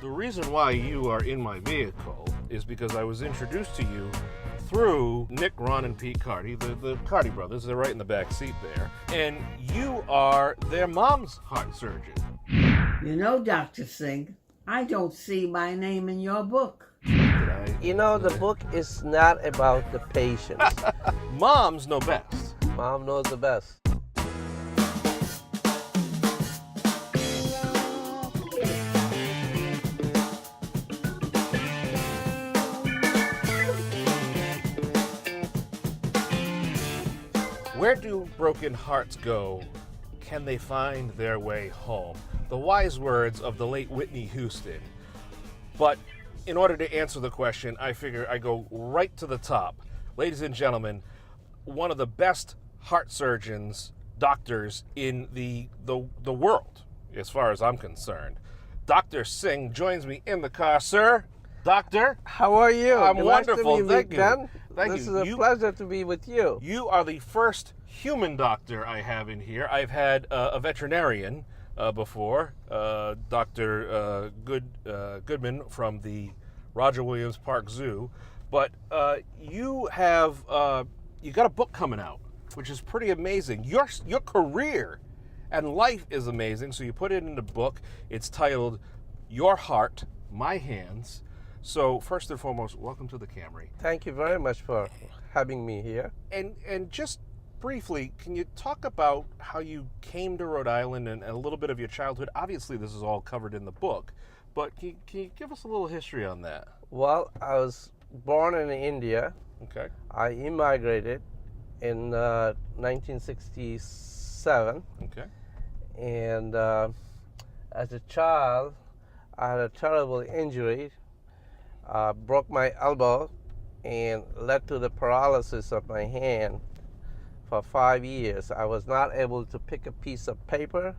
The reason why you are in my vehicle is because I was introduced to you through Nick, Ron, and Pete Carty, the Carty brothers. They're right in the back seat there. And you are their mom's heart surgeon. You know, Dr. Singh, I don't see my name in your book. You know, the book is not about the patients. Moms know best. Mom knows the best. Where do broken hearts go? Can they find their way home? The wise words of the late Whitney Houston. But in order to answer the question, I figure I go right to the top. Ladies and gentlemen, one of the best heart surgeons, doctors in the world, as far as I'm concerned. Dr. Singh joins me in the car. Sir, doctor. How are you? I'm Nice wonderful. To be Thank with you. Ben. Thank this you. is a pleasure to be with you. You are the first human doctor I have in here. I've had a veterinarian before, Dr. Goodman from the Roger Williams Park Zoo, but you have you got a book coming out, which is pretty amazing. Your career and life is amazing. So you put it in a book. It's titled "Your Heart, My Hands." So first and foremost, welcome to the Camry. Thank you very much for having me here. And just briefly, can you talk about how you came to Rhode Island and a little bit of your childhood? Obviously, this is all covered in the book, but can you give us a little history on that? Well, I was born in India. Okay. I immigrated in 1967. Okay. And as a child, I had a terrible injury. Broke my elbow and led to the paralysis of my hand for 5 years. I was not able to pick a piece of paper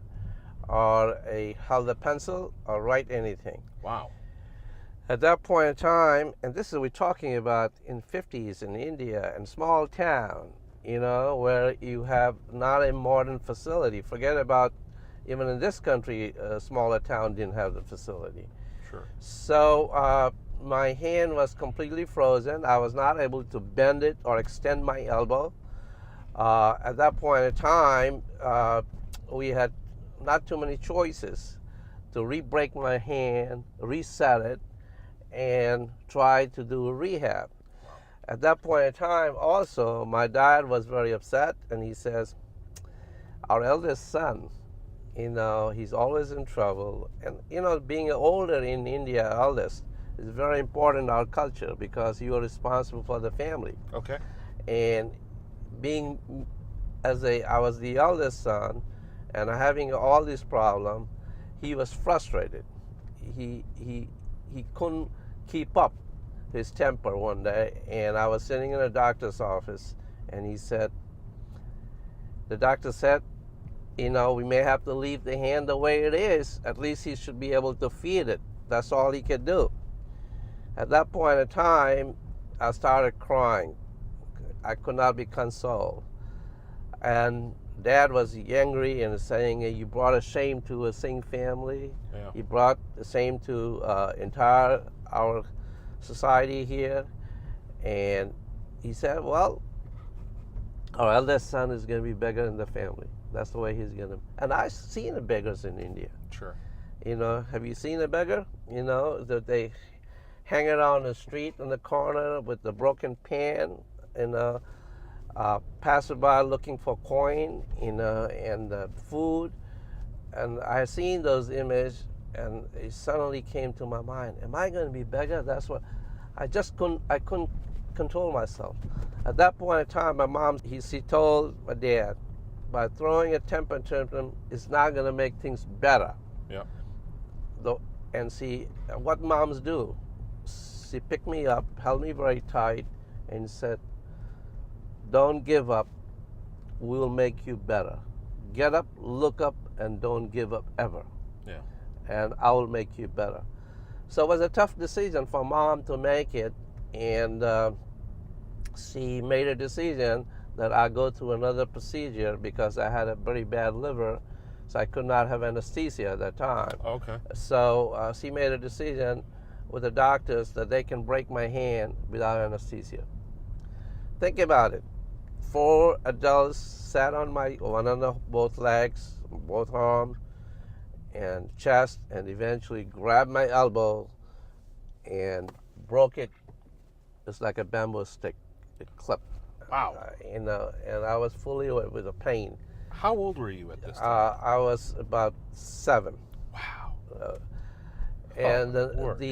or hold a pencil or write anything. Wow. At that point in time, and this is we're talking about in 50s in India, in small town, you know, where you have not a modern facility. Forget about even in this country, a smaller town didn't have the facility. Sure. So my hand was completely frozen. I was not able to bend it or extend my elbow. At that point in time, we had not too many choices to re-break my hand, reset it, and try to do a rehab. Wow. At that point in time, also, my dad was very upset, and he says, our eldest son, you know, he's always in trouble. And, you know, being older in India, eldest, is very important in our culture because you are responsible for the family. Okay. And being I was the eldest son and having all this problem, he was frustrated. He couldn't keep up his temper one day, and I was sitting in a doctor's office, and the doctor said, you know, we may have to leave the hand the way it is. At least he should be able to feed it. That's all he could do. At that point in time, I started crying. I could not be consoled. And Dad was angry and saying, you brought a shame to a Singh family. Yeah. You brought the shame to entire our society here. And he said, well, our eldest son is going to be beggar in the family. That's the way he's going to. And I've seen the beggars in India. Sure. You know, have you seen a beggar? You know, that they hang around the street in the corner with the broken pan, and passerby looking for coin, you know, and food. And I had seen those images, and it suddenly came to my mind: am I going to be beggar? That's what I couldn't control myself. At that point in time, my mom, she told my dad, by throwing a temper tantrum is not going to make things better. Yeah. And see what moms do. She picked me up, held me very tight, and said, don't give up. We'll make you better. Get up, look up, and don't give up ever. Yeah. And I will make you better. So it was a tough decision for Mom to make it, and she made a decision that I go through another procedure because I had a very bad liver so I could not have anesthesia at that time. Okay. So she made a decision with the doctors that they can break my hand without anesthesia. Think about it. 4 adults sat on one on both legs, both arms, and chest, and eventually grabbed my elbow and broke it. It's like a bamboo stick. It clipped. Wow. And I was fully with the pain. How old were you at this time? I was about 7. Wow. And Lord.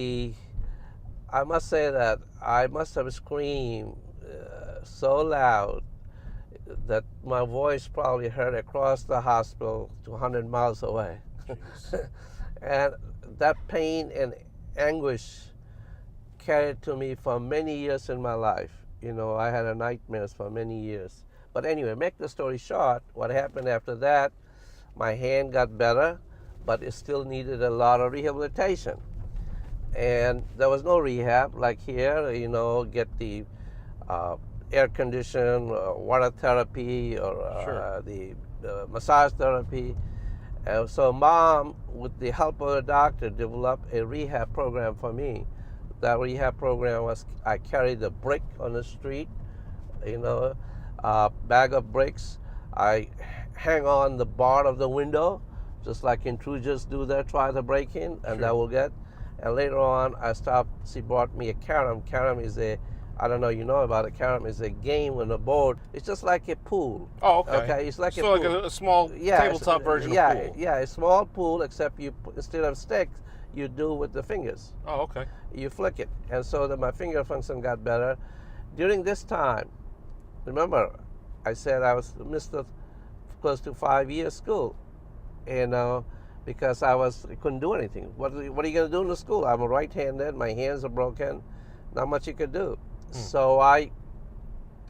I must say that I must have screamed so loud that my voice probably heard across the hospital to 100 miles away. And that pain and anguish carried to me for many years in my life. You know, I had nightmares for many years. But anyway, make the story short, what happened after that, my hand got better, but it still needed a lot of rehabilitation. And there was no rehab like here, you know, get the air condition, water therapy, or Sure. the massage therapy. So Mom, with the help of a doctor, developed a rehab program for me. That rehab program was, I carried a brick on the street, you know, a bag of bricks. I hang on the bar of the window, just like intruders do that, try to break in, and Sure. that will get. And later on, she bought me a carom. Carom is I don't know you know about it, carom is a game on a board. It's just like a pool. Oh, okay. Okay, it's like so a like pool. a small tabletop version of pool. Yeah, a small pool, except instead of sticks, you do with the fingers. Oh, okay. You flick it. And so that my finger function got better. During this time, remember, I said I missed close to 5 years school, you know, because I couldn't do anything. What are you going to do in the school? I'm a right-handed, my hands are broken, not much you could do. So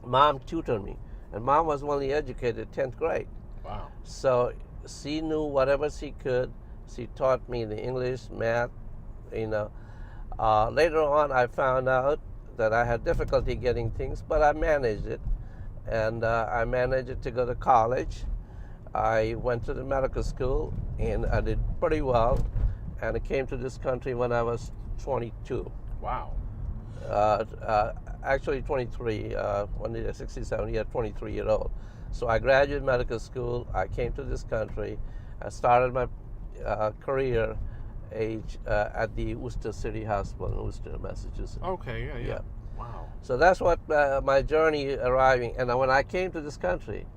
Mom tutored me, and Mom was only educated 10th grade. Wow. So she knew whatever she could. She taught me the English, math, you know. Later on, I found out that I had difficulty getting things, but I managed it. And I managed to go to college. I went to the medical school, and I did pretty well. And I came to this country when I was 22. Wow. Actually 23, when I was 67, 23-year-old. So I graduated medical school. I came to this country. I started my career at the Worcester City Hospital in Worcester, Massachusetts. Okay, yeah. Yeah. Wow. So that's what my journey arriving. And when I came to this country,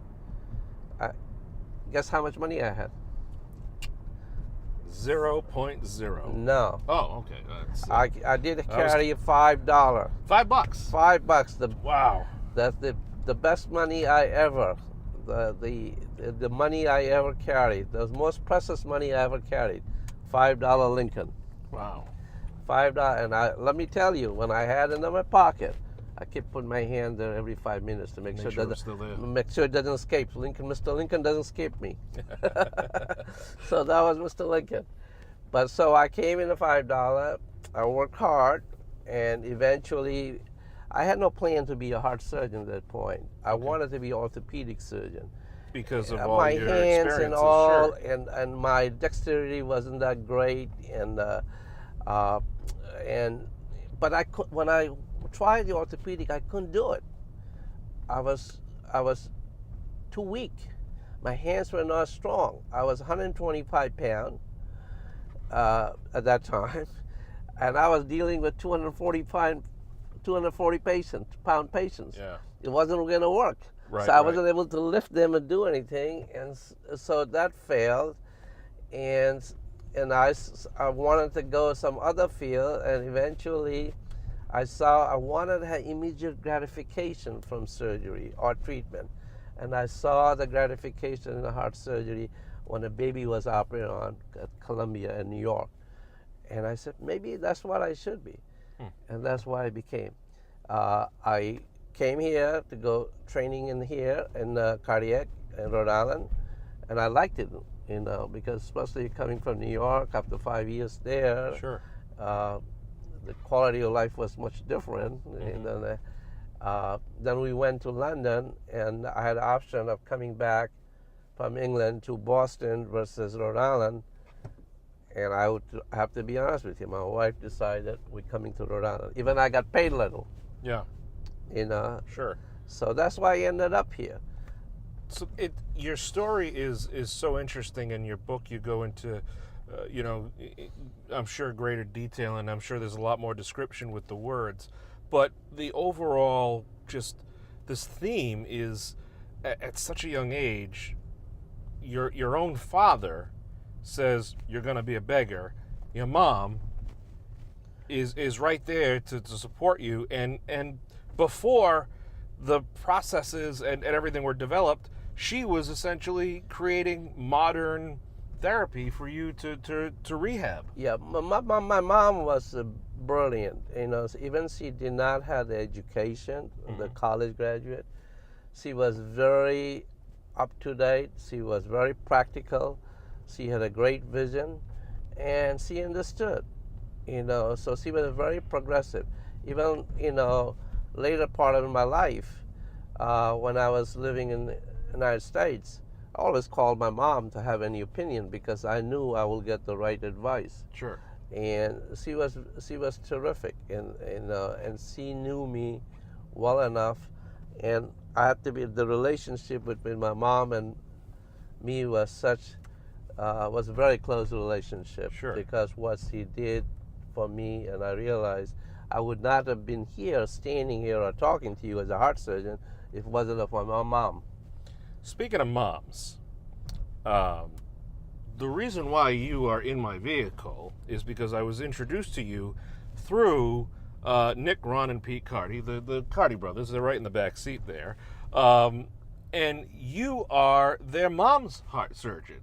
guess how much money I had? 0.0. No. Oh, okay. That's, I did carry $5. $5. $5. Wow. That's the best money I ever. The money I ever carried. The most precious money I ever carried. $5 Lincoln. Wow. $5. And let me tell you, when I had it in my pocket, I kept putting my hand there every 5 minutes to make sure it's still there. make sure it doesn't escape. Mr. Lincoln doesn't escape me. So that was Mr. Lincoln. But so I came in a $5. I worked hard, and eventually, I had no plan to be a heart surgeon at that point. I wanted to be an orthopedic surgeon. Because of all my your hands experiences, and all, sure. and my dexterity wasn't that great, but when I tried the orthopedic, I couldn't do it. I was too weak. My hands were not strong. I was 125 pounds at that time, and I was dealing with 240 pound patients. Yeah. It wasn't going to work. Right, So I wasn't able to lift them and do anything, and so that failed. And I wanted to go some other field, and eventually I wanted to have immediate gratification from surgery or treatment. And I saw the gratification in the heart surgery when a baby was operated on at Columbia in New York. And I said, maybe that's what I should be. And that's why I became. I came here to go training in cardiac in Rhode Island, and I liked it, you know, because especially coming from New York after 5 years there, Sure. The quality of life was much different. And then we went to London, and I had the option of coming back from England to Boston versus Rhode Island. And I would have to be honest with you, my wife decided we're coming to Rhode Island. Even I got paid little, Yeah. you know. Sure. So that's why I ended up here. So your story is so interesting. In your book, you go into, I'm sure greater detail, and I'm sure there's a lot more description with the words. But the overall, just this theme is, at such a young age, your own father says you're going to be a beggar. Your mom is right there to support you, and before the processes and everything were developed, she was essentially creating modern therapy for you to rehab. Yeah, my mom was brilliant. You know, even she did not have the education, the college graduate. She was very up to date. She was very practical. She had a great vision, and she understood. You know, so she was very progressive. Even later part of my life, when I was living in the United States, I always called my mom to have any opinion because I knew I will get the right advice. Sure. And she was terrific, and she knew me well enough, and I had to be the relationship between my mom and me was a very close relationship. Sure. Because what she did for me, and I realized I would not have been here, standing here or talking to you as a heart surgeon if it wasn't for my mom. Speaking of moms, the reason why you are in my vehicle is because I was introduced to you through Nick, Ron, and Pete Carty, the Carty brothers. They're right in the back seat there. And you are their mom's heart surgeon.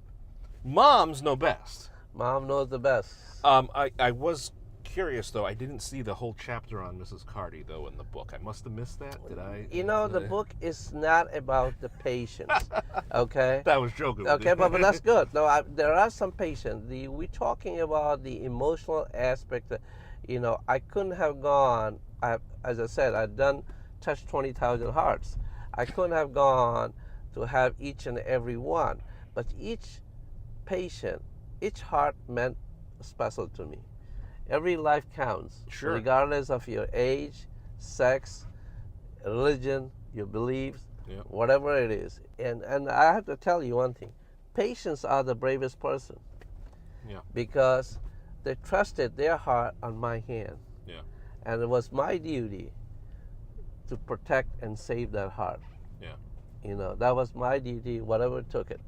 Moms know best. Mom knows the best. I was curious, though. I didn't see the whole chapter on Mrs. Carty, though, in the book. I must have missed that. Did I? The book is not about the patients, okay? That was joking. Okay, but that's good. No, there are some patients. We're talking about the emotional aspect. That, I couldn't have gone. As I said, I'd touched 20,000 hearts. I couldn't have gone to have each and every one, but each patient, each heart meant special to me. Every life counts, sure, regardless of your age, sex, religion, your beliefs, yep, whatever it is. And I have to tell you one thing: patients are the bravest person. Yeah. Because they trusted their heart on my hand. Yeah. And it was my duty to protect and save that heart. Yeah. That was my duty, whatever it took it.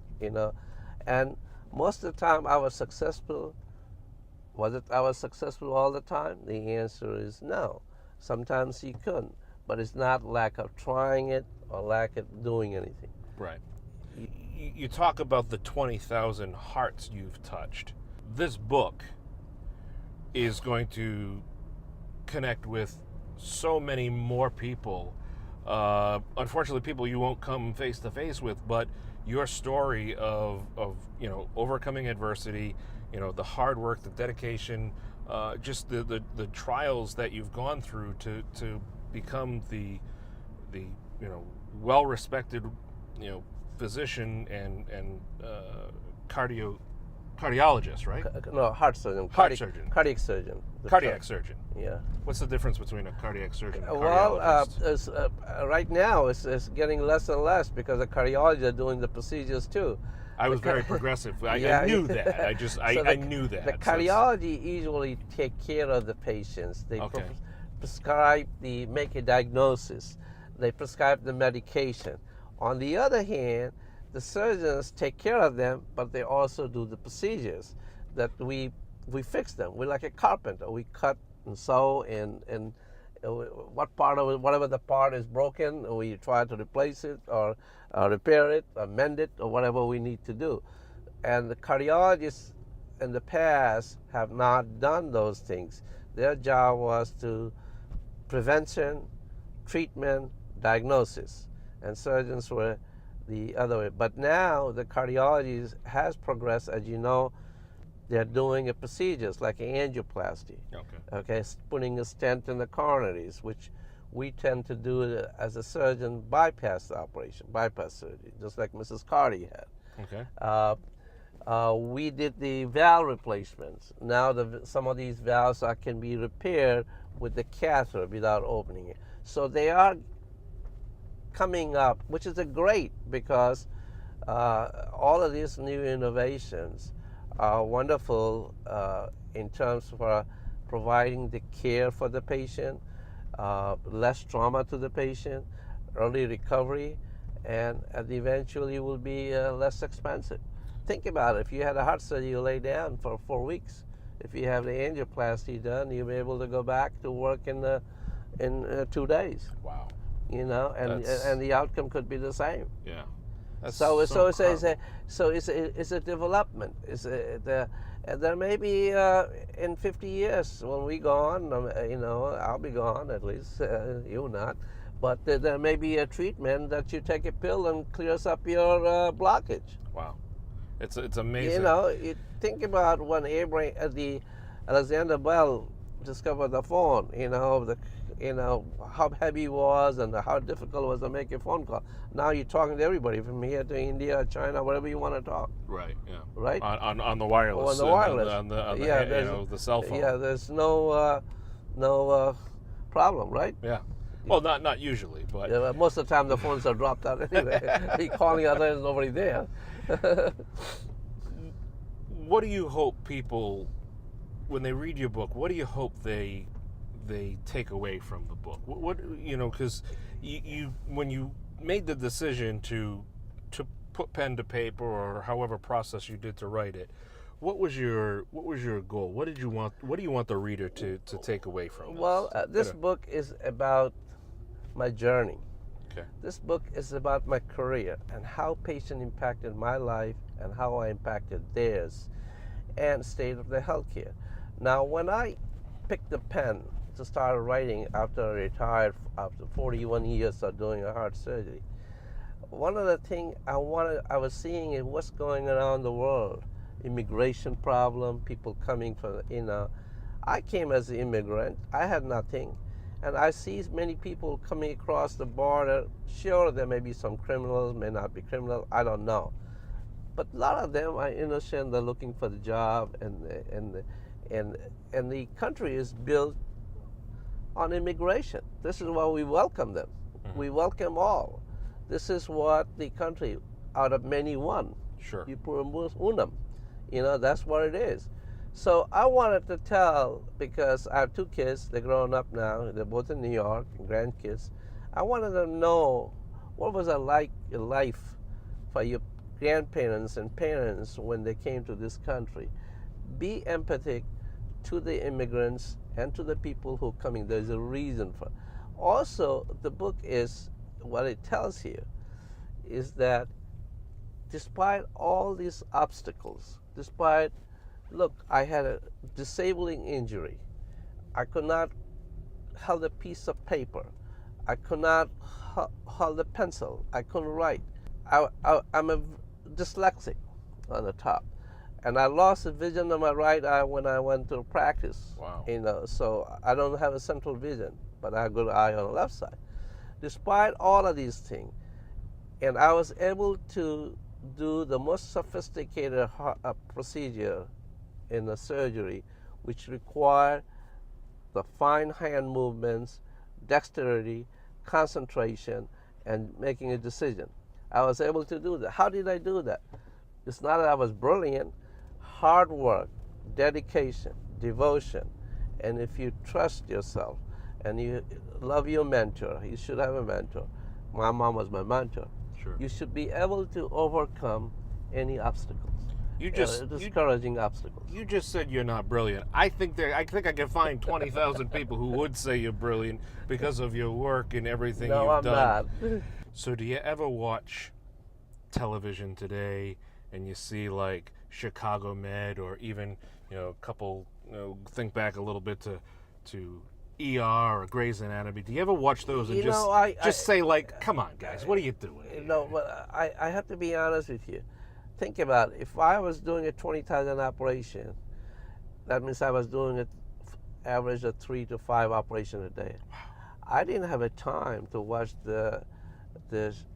And most of the time I was successful. I was successful all the time? The answer is no. Sometimes you couldn't, but it's not lack of trying it or lack of doing anything. Right. You talk about the 20,000 hearts you've touched. This book is going to connect with so many more people. Unfortunately, people you won't come face to face with, but your story of overcoming adversity, the hard work, the dedication, just the trials that you've gone through to become the well-respected physician and cardiologist, right? No, heart surgeon. Surgeon. Cardiac surgeon. Cardiac surgeon. Yeah. What's the difference between a cardiac surgeon and a Well, cardiologist? right now it's getting less and less because the cardiologists are doing the procedures too. I was very progressive. I knew that. I knew that. The cardiology usually take care of the patients. They prescribe make a diagnosis. They prescribe the medication. On the other hand, the surgeons take care of them, but they also do the procedures that we fix them. We're like a carpenter. We cut and sew and whatever the part is broken, we try to replace it or repair it or mend it or whatever we need to do. And the cardiologists in the past have not done those things. Their job was to prevention, treatment, diagnosis, and surgeons were the other way. But now the cardiology has progressed. As you know, they're doing procedures like angioplasty. Okay, putting a stent in the coronaries, which we tend to do as a surgeon, bypass surgery, just like Mrs. Carty had. Okay. We did the valve replacements. Now some of these valves can be repaired with the catheter without opening it. So they are coming up, which is a great, because all of these new innovations are wonderful in terms of providing the care for the patient, less trauma to the patient, early recovery, and eventually will be less expensive. Think about it. If you had a heart surgery, you lay down for 4 weeks. If you have the angioplasty done, you'll be able to go back to work in 2 days. Wow. You know, and the outcome could be the same. Yeah. That's So it's a development. And there may be in 50 years when we gone, you know, I'll be gone at least, you not. But there may be a treatment that you take a pill and clears up your blockage. Wow. It's amazing. You know, you think about when Alexander Bell discovered the phone. You know how heavy it was and how difficult it was to make a phone call. Now you're talking to everybody from here to India, China, wherever you want to talk. Right. Yeah. Right. On the wireless. On the wireless. On the Yeah, you know, the cell phone. Yeah. There's no problem, right? Yeah. Well, not usually, but Yeah, most of the time the phones are dropped out anyway. You're calling out there, there's nobody there. what do you hope people, when they read your book, what do you hope they take away from the book? What you know, because you when you made the decision to put pen to paper or however process you did to write it, what was your goal? What do you want the reader to take away from this? Well, this book is about my journey. Okay. This book is about my career and how patient impacted my life and how I impacted theirs, and state of the healthcare. Now, when I picked the pen to start writing after I retired after 41 years of doing a heart surgery, one of the things I was seeing is what's going on around the world. Immigration problem, people coming from, I came as an immigrant. I had nothing. And I see many people coming across the border. Sure, there may be some criminals, may not be criminals, I don't know. But a lot of them are innocent, they're looking for the job, and the country is built on immigration. This is why we welcome them. Mm-hmm. We welcome all. This is what the country, out of many, one. Sure. You put unum. That's what it is. So I wanted to tell, because I have 2 kids, they're grown up now, they're both in New York, grandkids. I wanted them to know what was it like in life for your grandparents and parents when they came to this country. Be empathic to the immigrants and to the people who are coming. There's a reason for it. Also, the book is, what it tells you is that despite all these obstacles, look, I had a disabling injury. I could not hold a piece of paper. I could not hold a pencil. I couldn't write. I'm a dyslexic on the top. And I lost the vision of my right eye when I went to practice. Wow. So I don't have a central vision, but I have a good eye on the left side. Despite all of these things, and I was able to do the most sophisticated procedure in the surgery, which required the fine hand movements, dexterity, concentration, and making a decision. I was able to do that. How did I do that? It's not that I was brilliant. Hard work, dedication, devotion, and if you trust yourself and you love your mentor, you should have a mentor. My mom was my mentor. Sure. You should be able to overcome any obstacles. Discouraging obstacles. You just said you're not brilliant. I think I can find 20,000 people who would say you're brilliant because of your work and everything No, you've I'm done. not. So do you ever watch television today and you see like Chicago Med, or even a couple, think back a little bit to ER or Grey's Anatomy? Do you ever watch those and say like, come on guys, what are you doing? No, but I have to be honest with you. Think about it. If I was doing a 20,000 operation, that means I was doing an average of 3 to 5 operations a day. Wow. I didn't have a time to watch the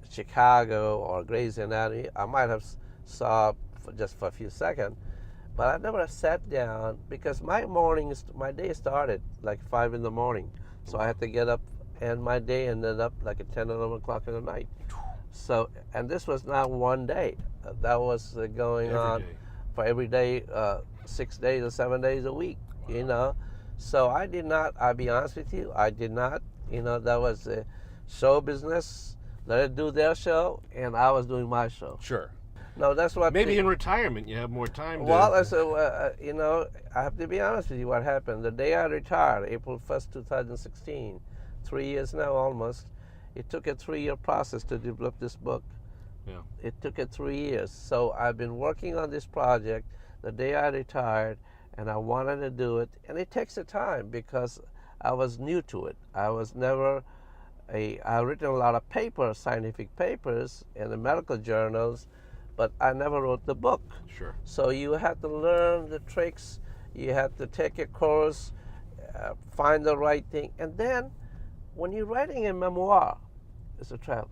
Chicago or Grey's Anatomy. I might have saw just for a few seconds. But I never sat down because my day started like 5 in the morning. So I had to get up, and my day ended up like at 10, 11 o'clock in the night. So, and this was not one day. That was going on for every day, 6 days or 7 days a week, you know. So I did not, I'll be honest with you, I did not, you know, that was a show business. Let it do their show, and I was doing my show. Sure. No, that's what. Maybe in retirement you have more time. Well, you know, I have to be honest with you. What happened the day I retired, April 1st, 2016, 3 years now almost. It took a 3-year process to develop this book. Yeah. It took it 3 years. So I've been working on this project the day I retired, and I wanted to do it. And it takes a time because I was new to it. I've written a lot of papers, scientific papers, in the medical journals, but I never wrote the book. Sure. So you have to learn the tricks. You have to take a course, find the right thing, and then when you're writing a memoir as a traveler,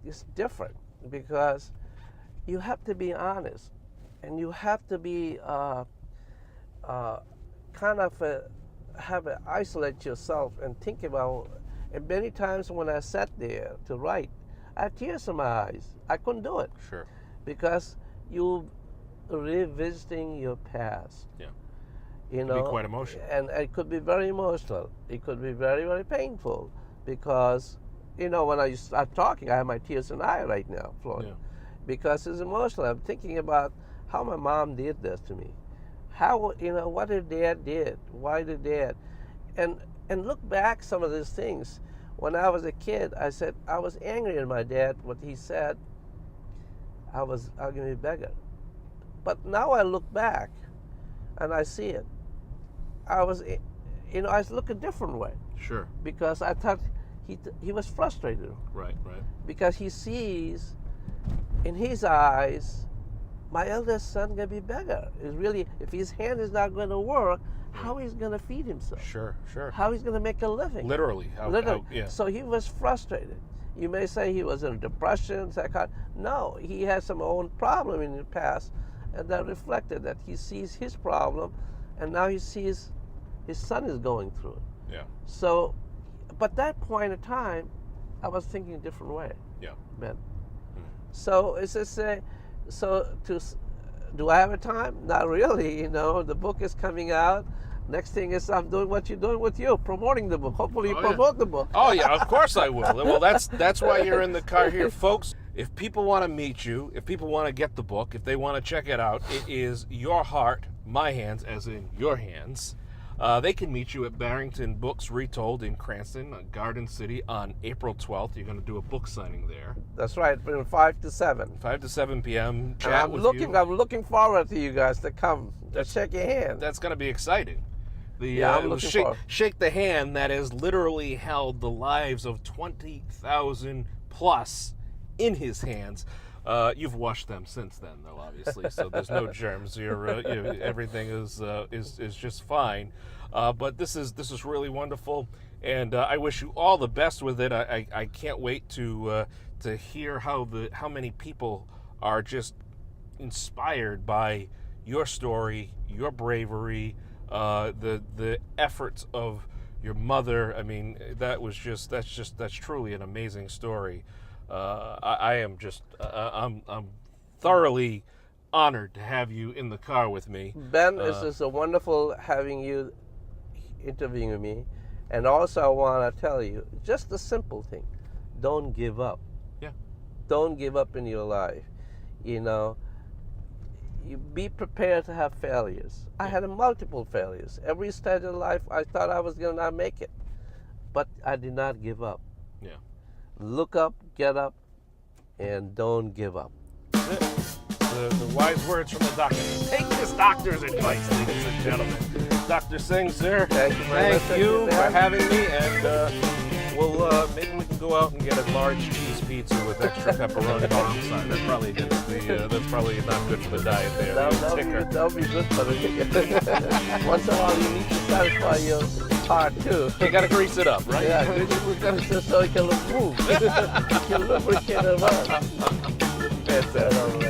it's different because you have to be honest, and you have to be isolate yourself and think about. And many times when I sat there to write, I had tears in my eyes. I couldn't do it. Sure. Because you revisiting your past. Yeah. You It'd know, be quite emotional. And it could be very emotional. It could be very, very painful because, you know, when I start talking, I have my tears in the eye right now, Floyd. Yeah. Because it's emotional. I'm thinking about how my mom did this to me. How, you know, what her dad did. Why the dad. And look back some of these things. When I was a kid, I said, I was angry at my dad, what he said. I'm going to be a beggar. But now I look back and I see it. I look a different way. Sure. Because I thought he was frustrated. Right. Because he sees in his eyes, my eldest son going to be beggar. Is really, if his hand is not going to work, how he's going to feed himself? Sure. How he's going to make a living? Literally. Yeah. So he was frustrated. You may say he was in a depression, psychotic. No, he had some own problem in the past, and that reflected that he sees his problem, and now he sees his son is going through it. Yeah. So, but that point in time, I was thinking a different way. Yeah. Ben. So it's just do I have a time? Not really. You know, the book is coming out. Next thing is I'm doing what you're doing with you, promoting the book. Hopefully you promote the book. Oh yeah, of course I will. Well, that's why you're in the car here, folks. If people want to meet you, if people want to get the book, if they want to check it out, it is Your Heart, My Hands, as in your hands. They can meet you at Barrington Books Retold in Cranston, Garden City, on April 12th. You're going to do a book signing there. That's right, from 5 to 7. 5 to 7 p.m. Chat I'm with looking. you. I'm looking forward to you guys to come to shake your hand. That's going to be exciting. I'm looking forward. Shake the hand that has literally held the lives of 20,000 plus in his hands. You've washed them since then, though, obviously, so there's no germs. Everything is just fine. But this is really wonderful, and I wish you all the best with it. I can't wait to hear how many people are just inspired by your story, your bravery, the efforts of your mother. I mean, that's truly an amazing story. I'm thoroughly honored to have you in the car with me. Ben, it's just a wonderful having you interviewing me, and also I want to tell you just a simple thing: don't give up. Yeah. Don't give up in your life. You know, you be prepared to have failures. I had multiple failures. Every stage of life, I thought I was going to not make it, but I did not give up. Yeah. Look up, get up, and don't give up. The wise words from the doctor. Take this doctor's advice, ladies and gentlemen. Dr. Singh, sir, thank you very much. Thank you for having me, and we'll maybe we can go out and get a large cheese pizza with extra pepperoni alongside. That's probably that's probably not good for the diet there. That'll be good for the Once in a while, you need to satisfy your heart too. You gotta grease it up, right? Yeah, so it can move. You can lubricate it up. That's it.